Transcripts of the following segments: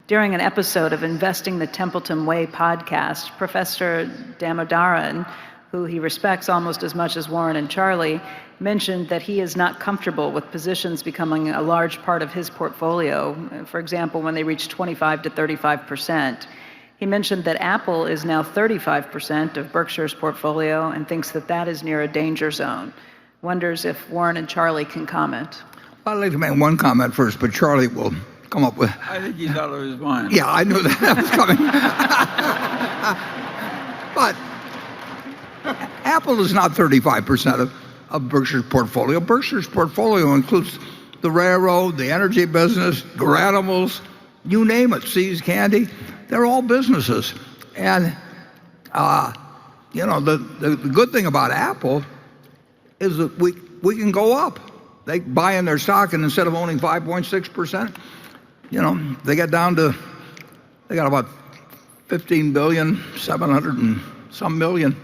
During an episode of Investing the Templeton Way podcast, Professor Damodaran, who he respects almost as much as Warren and Charlie, mentioned that he is not comfortable with positions becoming a large part of his portfolio, for example, when they reach 25 to 35%. He mentioned that Apple is now 35% of Berkshire's portfolio and thinks that that is near a danger zone. Wonders if Warren and Charlie can comment. I'd like to make one comment first, but Charlie will come up with... I think he's out of his mind. Yeah, I knew that was coming. But Apple is not 35% of Berkshire's portfolio. Berkshire's portfolio includes the railroad, the energy business, Garanimals, you name it, See's Candy. They're all businesses. And, the good thing about Apple is that we can go up. They buy in their stock, and instead of owning 5.6%, they got about 15 billion, 700 and some million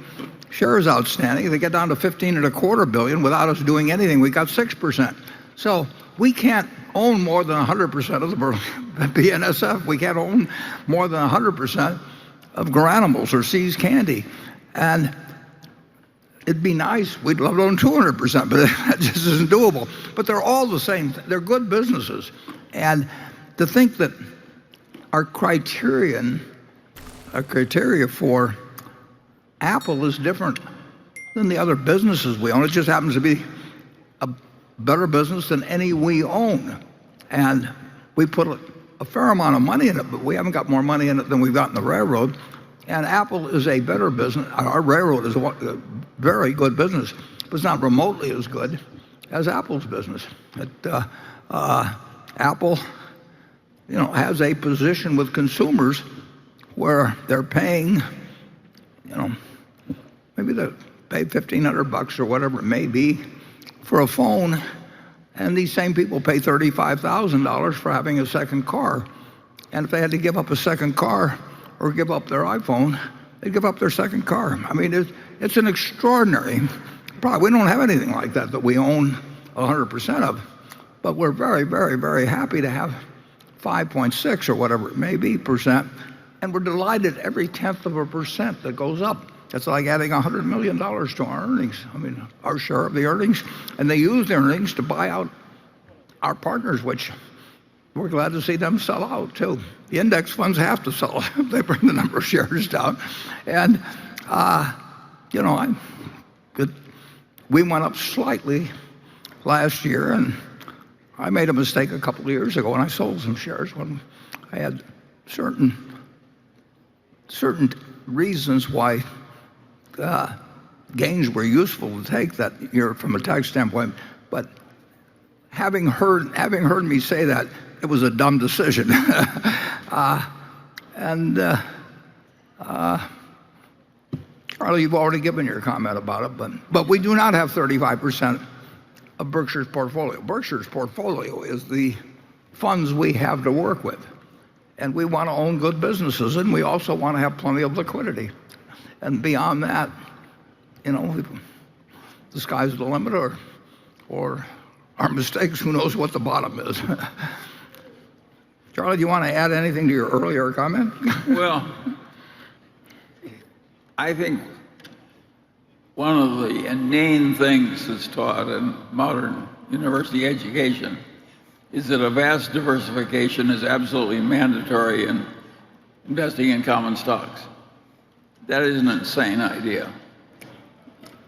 shares outstanding. They get down to 15.25 billion without us doing anything. We got 6%. So we can't own more than 100% of the BNSF. We can't own more than 100% of Garanimals or See's Candy. And it'd be nice. We'd love to own 200%, but that just isn't doable. But they're all the same. They're good businesses. And to think that our criteria for Apple is different than the other businesses we own. It just happens to be a better business than any we own. And we put a fair amount of money in it, but we haven't got more money in it than we've got in the railroad. And Apple is a better business. Our railroad is a very good business, but it's not remotely as good as Apple's business. Apple, has a position with consumers where they're paying, maybe they pay $1,500 or whatever it may be for a phone, and these same people pay $35,000 for having a second car. And if they had to give up a second car or give up their iPhone, they'd give up their second car. I mean, it's an extraordinary product. We don't have anything like that we own 100% of, but we're very, very, very happy to have 5.6 or whatever it may be percent, and we're delighted every 0.1% that goes up. That's like adding $100 million to our earnings. I mean, our share of the earnings, and they use the earnings to buy out our partners, which we're glad to see them sell out too. The index funds have to sell out. They bring the number of shares down. And, we went up slightly last year, and I made a mistake a couple of years ago when I sold some shares when I had certain reasons why gains were useful to take that year from a tax standpoint. But having heard me say that, it was a dumb decision. Charlie, you've already given your comment about it, but we do not have 35% of Berkshire's portfolio. Berkshire's portfolio is the funds we have to work with. And we want to own good businesses, and we also want to have plenty of liquidity. And beyond that, the sky's the limit, or our mistakes, who knows what the bottom is. Charlie, do you want to add anything to your earlier comment? Well, I think one of the inane things that's taught in modern university education is that a vast diversification is absolutely mandatory in investing in common stocks. That is an insane idea.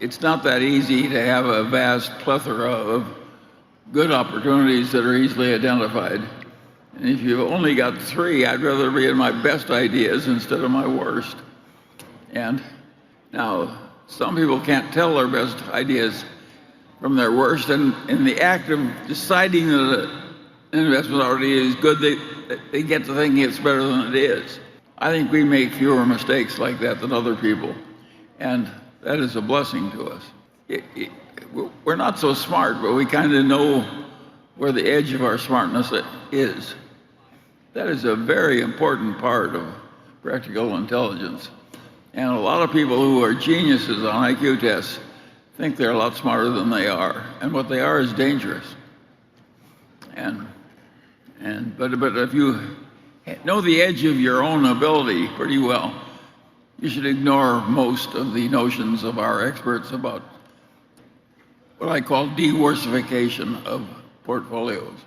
It's not that easy to have a vast plethora of good opportunities that are easily identified. And if you've only got 3, I'd rather be in my best ideas instead of my worst. And now, some people can't tell their best ideas from their worst, and in the act of deciding that an investment already is good, they get to thinking it's better than it is. I think we make fewer mistakes like that than other people, and that is a blessing to us. We're not so smart, but we kind of know where the edge of our smartness is. That is a very important part of practical intelligence. And a lot of people who are geniuses on IQ tests think they're a lot smarter than they are, and what they are is dangerous. But if you know the edge of your own ability pretty well, you should ignore most of the notions of our experts about what I call diversification of portfolios.